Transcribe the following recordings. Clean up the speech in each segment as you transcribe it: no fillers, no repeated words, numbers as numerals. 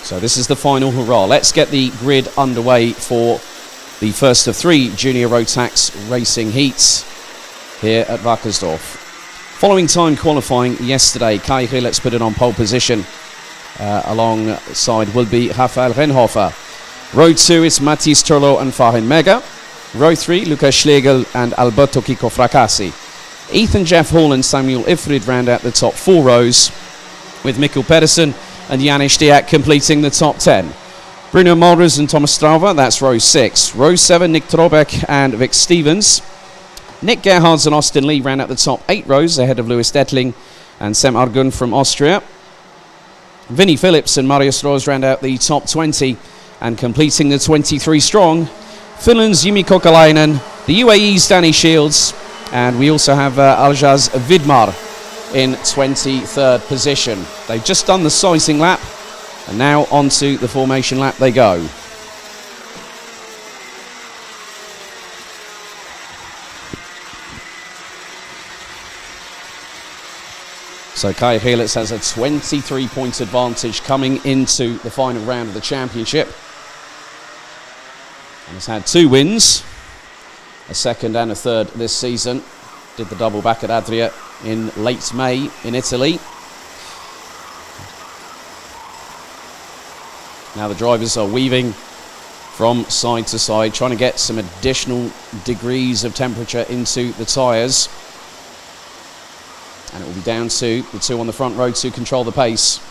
So this is the final hurrah. Let's get the grid underway for the first of 3 junior Rotax racing heats here at Wackersdorf. Following time qualifying yesterday, Kai Gillet's put it on pole position. Alongside will be Rafael Renhofer. Row 2 is Mathis Turlo and Farin Mega. Row 3, Lukas Schlegel and Alberto Kiko Fracassi. Ethan Jeff Hall and Samuel Ifrid round out the top 4 rows, with Mikkel Pedersen and Janis Diak completing the top 10. Bruno Molders and Thomas Strauver, that's row 6. Row 7, Nick Trobeck and Vic Stevens. Nick Gerhards and Austin Lee round out the top 8 rows ahead of Louis Detling and Sam Argun from Austria. Vinnie Phillips and Marius Roos round out the top 20 and completing the 23 strong. Finland's Jimi Kokalainen, the UAE's Danny Shields, and we also have Aljaz Vidmar in 23rd position. They've just done the sizing lap, and now onto the formation lap they go. So Kai Helitz has a 23-point advantage coming into the final round of the championship. And has had 2 wins, a second and a third this season. Did the double back at Adria in late May in Italy. Now the drivers are weaving from side to side, trying to get some additional degrees of temperature into the tyres. And it will be down to the 2 on the front row to control the pace.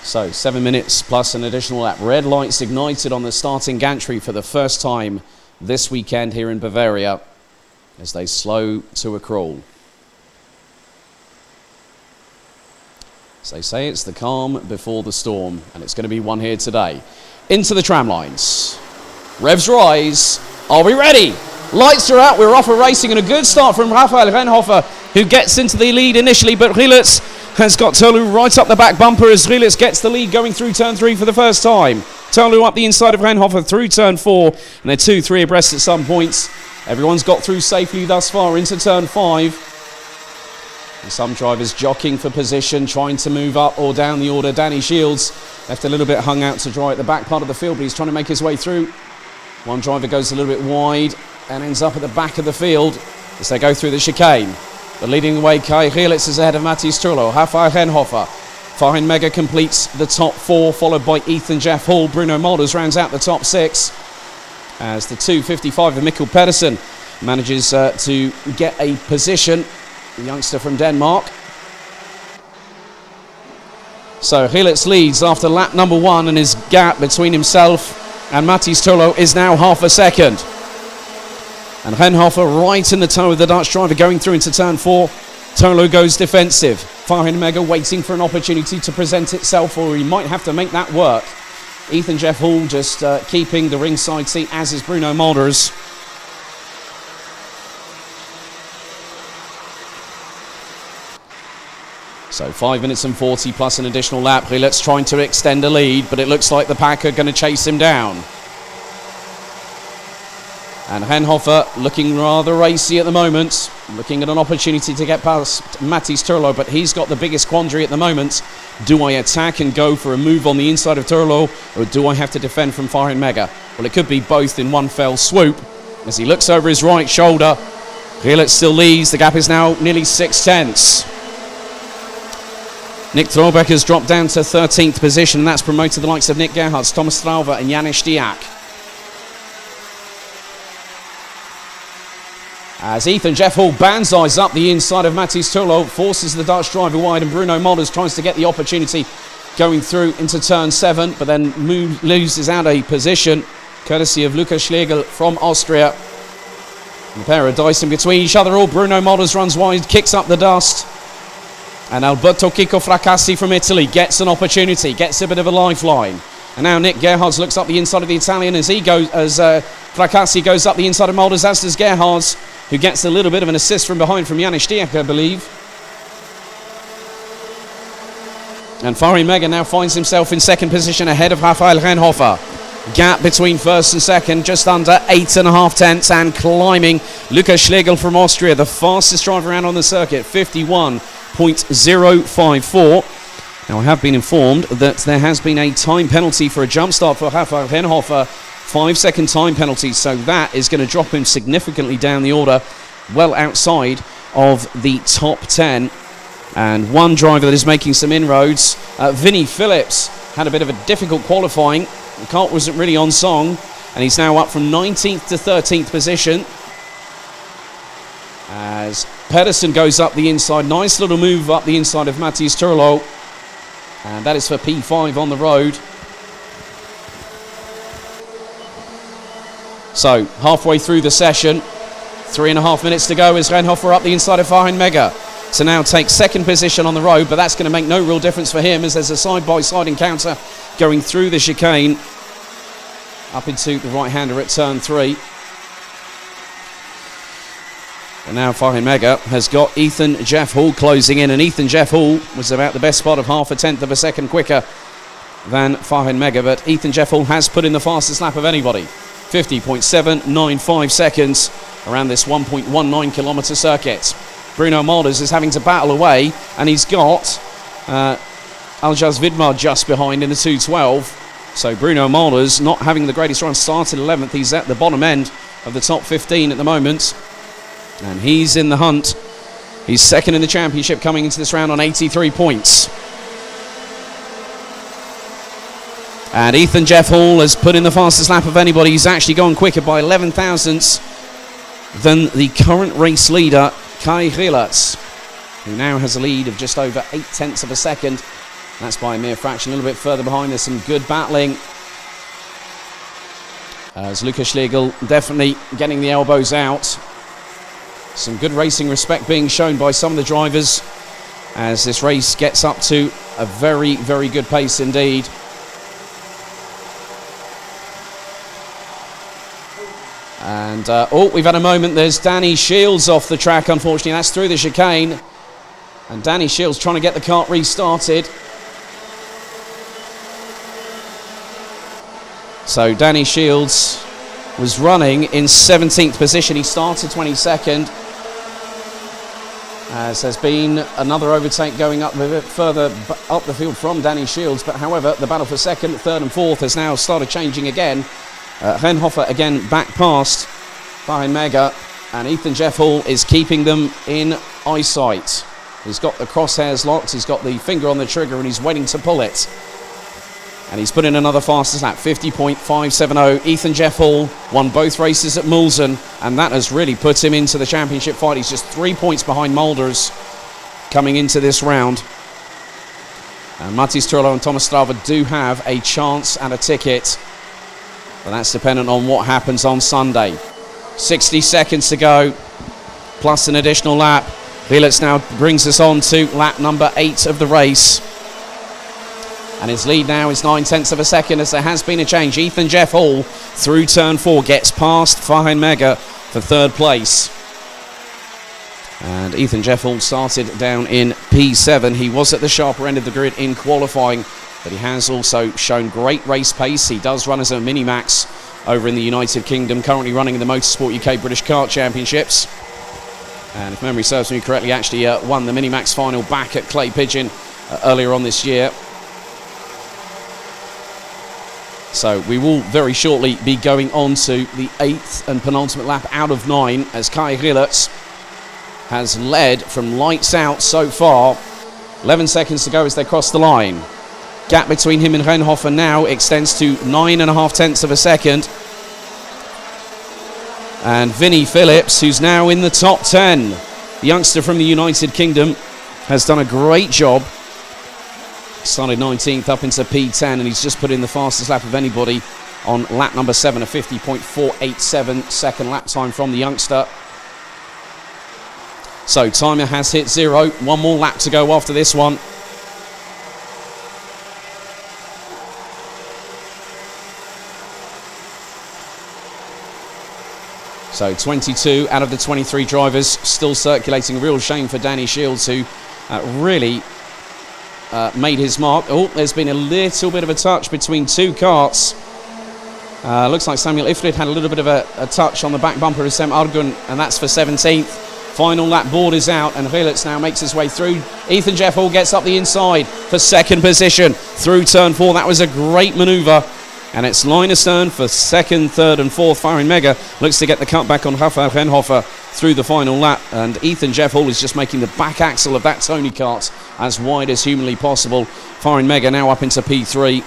So 7 minutes plus an additional lap. Red lights ignited on the starting gantry for the first time this weekend here in Bavaria as they slow to a crawl. As they say, it's the calm before the storm, and it's going to be one here today. Into the tram lines. Revs rise. Are we ready? Lights are out. We're off and racing, and a good start from Rafael Renhofer, who gets into the lead initially, but Gillet's has got Tolu right up the back bumper as Gillet's gets the lead going through turn 3 for the first time. Tolu up the inside of Renhofer through turn 4, and they're 2-3 abreast at some points. Everyone's got through safely thus far into turn 5. And some drivers jockeying for position, trying to move up or down the order. Danny Shields left a little bit hung out to dry at the back part of the field, but he's trying to make his way through. One driver goes a little bit wide and ends up at the back of the field as they go through the chicane. But leading the way, Kai Gillet's is ahead of Mathis Turlo. Rafael Renhofer. Farin Mega completes the top 4, followed by Ethan Jeff Hall. Bruno Molders rounds out the top 6 as the 2.55 of Mikkel Pedersen manages to get a position. The youngster from Denmark. So Gillet's leads after lap number 1, and his gap between himself and Mathis Turlo is now half a second. And Renhofer right in the toe of the Dutch driver going through into turn 4. Turlo goes defensive. Farin Mega waiting for an opportunity to present itself, or he might have to make that work. Ethan Jeff Hall just keeping the ringside seat, as is Bruno Molders. So 5 minutes and 40 plus an additional lap. Gillet's trying to extend a lead, but it looks like the pack are going to chase him down. And Renhofer looking rather racy at the moment, looking at an opportunity to get past Mathis Turlo, but he's got the biggest quandary at the moment. Do I attack and go for a move on the inside of Turlo, or do I have to defend from Farin Mega? Well, it could be both in one fell swoop. As he looks over his right shoulder, Gillet still leads. The gap is now nearly 6 tenths. Nick Trobeck has dropped down to 13th position, and that's promoted the likes of Nick Gerhards, Thomas Strauver and Janis Diak. As Ethan Jeff Hall banzais up the inside of Mathis Turlo, forces the Dutch driver wide, and Bruno Molders tries to get the opportunity going through into turn 7, but then loses out a position, courtesy of Lukas Schlegel from Austria. And the pair are dicing between each other. All Bruno Molders runs wide, kicks up the dust. And Alberto Kiko Fracassi from Italy gets an opportunity, gets a bit of a lifeline. And now Nick Gerhards looks up the inside of the Italian as Fracassi goes up the inside of Molders, as does Gerhards, who gets a little bit of an assist from behind from Janis Diak, I believe. And Farin Mega now finds himself in second position ahead of Rafael Renhofer. Gap between first and second, just under 8.5 tenths, and climbing. Lukas Schlegel from Austria, the fastest driver around on the circuit, 51.054. Now, I have been informed that there has been a time penalty for a jump start for Rafael Rennhofer, 5-second time penalty, so that is going to drop him significantly down the order, well outside of the top 10. And one driver that is making some inroads, Vinnie Phillips, had a bit of a difficult qualifying. The kart wasn't really on song, and he's now up from 19th to 13th position. As Pedersen goes up the inside, nice little move up the inside of Matthias Turlo, and that is for P5 on the road. So, halfway through the session, 3.5 minutes to go as Rennhofer up the inside of Farhan Mega to now take second position on the road, but that's going to make no real difference for him as there's a side-by-side encounter going through the chicane up into the right-hander at turn 3. And now Farhan Mega has got Ethan Jeff Hall closing in, and Ethan Jeff Hall was about the best spot of 0.5 tenth of a second quicker than Farhan Mega, but Ethan Jeff Hall has put in the fastest lap of anybody, 50.795 seconds around this 1.19 kilometre circuit. Bruno Malders is having to battle away, and he's got Aljaz Vidmar just behind in the 2:12. So Bruno Malders not having the greatest run, started 11th. He's at the bottom end of the top 15 at the moment, and he's in the hunt. He's second in the championship coming into this round on 83 points. And Ethan Jeff Hall has put in the fastest lap of anybody. He's actually gone quicker by 11 thousandths than the current race leader, Kai Rielert, who now has a lead of just over 8 tenths of a second. That's by a mere fraction. A little bit further behind, there's some good battling, as Lukas Schlegel definitely getting the elbows out. Some good racing respect being shown by some of the drivers as this race gets up to a very, very good pace indeed. And, we've had a moment. There's Danny Shields off the track, unfortunately. That's through the chicane. And Danny Shields trying to get the kart restarted. So Danny Shields was running in 17th position. He started 22nd. As there's been another overtake going up a bit further up the field from Danny Shields. But however, the battle for second, third and fourth has now started changing again. Rennhofer again back past Farhan Mega, and Ethan Jeff Hall is keeping them in eyesight. He's got the crosshairs locked, he's got the finger on the trigger, and he's waiting to pull it. And he's put in another fastest lap, 50.570. Ethan Jeff Hall won both races at Mulsanne, and that has really put him into the championship fight. He's just 3 points behind Malders coming into this round. And Matthias Turlo and Thomas Strava do have a chance and a ticket, but that's dependent on what happens on Sunday. 60 seconds to go, plus an additional lap. Rielert now brings us on to lap number 8 of the race. And his lead now is 9 tenths of a second as there has been a change. Ethan Jeff Hall through turn 4 gets past Farhan Mega for third place. And Ethan Jeff Hall started down in P7. He was at the sharper end of the grid in qualifying, but he has also shown great race pace. He does run as a Minimax over in the United Kingdom, currently running in the Motorsport UK British Kart Championships. And if memory serves me correctly, actually won the Minimax final back at Clay Pigeon earlier on this year. So we will very shortly be going on to the 8th and penultimate lap out of 9 as Kai Rielert has led from lights out so far. 11 seconds to go as they cross the line. Gap between him and Rennhofer now extends to 9.5 tenths of a second. And Vinnie Phillips, who's now in the top 10, the youngster from the United Kingdom, has done a great job. Started 19th up into P10, and he's just put in the fastest lap of anybody on lap number 7, a 50.487 second lap time from the youngster. So timer has hit 0. One more lap to go after this one. So 22 out of the 23 drivers still circulating. A real shame for Danny Shields, who really made his mark. Oh, there's been a little bit of a touch between two karts. Looks like Samuel Ifrid had a little bit of a touch on the back bumper of Sem Argun, and that's for 17th. Final lap board is out, and Gilles now makes his way through. Ethan Jeff Hall gets up the inside for second position through turn 4. That was a great manoeuvre. And it's line astern for second, third and fourth. Farin Mega looks to get the cutback on Rafael Renhofer through the final lap. And Ethan Jeff Hall is just making the back axle of that Tony kart as wide as humanly possible. Farin Mega now up into P3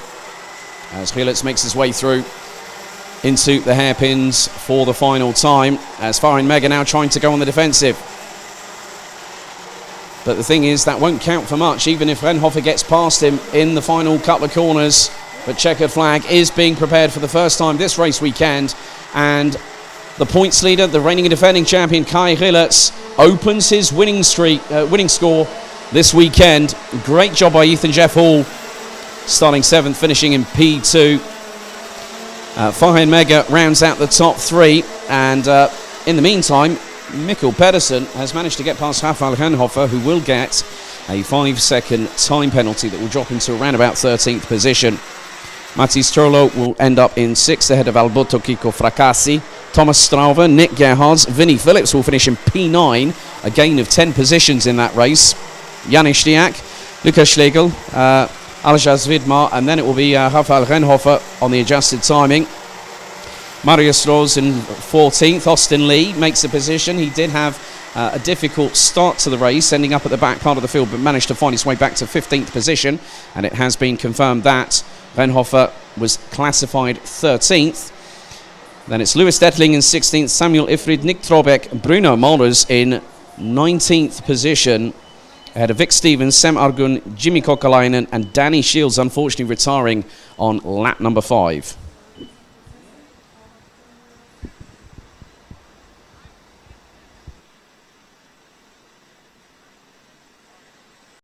as Gilles makes his way through into the hairpins for the final time. As Farin Mega now trying to go on the defensive. But the thing is, that won't count for much, even if Renhofer gets past him in the final couple of corners. But checkered flag is being prepared for the first time this race weekend, and the points leader, the reigning and defending champion Kai Gilles, opens his winning score this weekend. Great job by Ethan Jeff Hall, starting 7th, finishing in P2. Farin Mega rounds out the top 3, and in the meantime, Mikkel Pedersen has managed to get past Rafael Renhofer, who will get a 5-second time penalty that will drop him to around about 13th position. Matis Turlo will end up in 6th ahead of Alberto Kiko Fracassi. Thomas Strauver, Nick Gerhards, Vinnie Phillips will finish in P9, a gain of 10 positions in that race. Janis Stiak, Lukas Schlegel, Aljas Vidmar, and then it will be Rafael Renhofer on the adjusted timing. Marius Rose in 14th. Austin Lee makes the position. He did have a difficult start to the race, ending up at the back part of the field, but managed to find his way back to 15th position, and it has been confirmed that Renhofer was classified 13th. Then it's Lewis Detling in 16th, Samuel Ifrid, Nick Trobeck, Bruno Mollers in 19th position, ahead of Vic Stevens, Sem Argun, Jimmy Kokalainen, and Danny Shields, unfortunately retiring on lap number 5.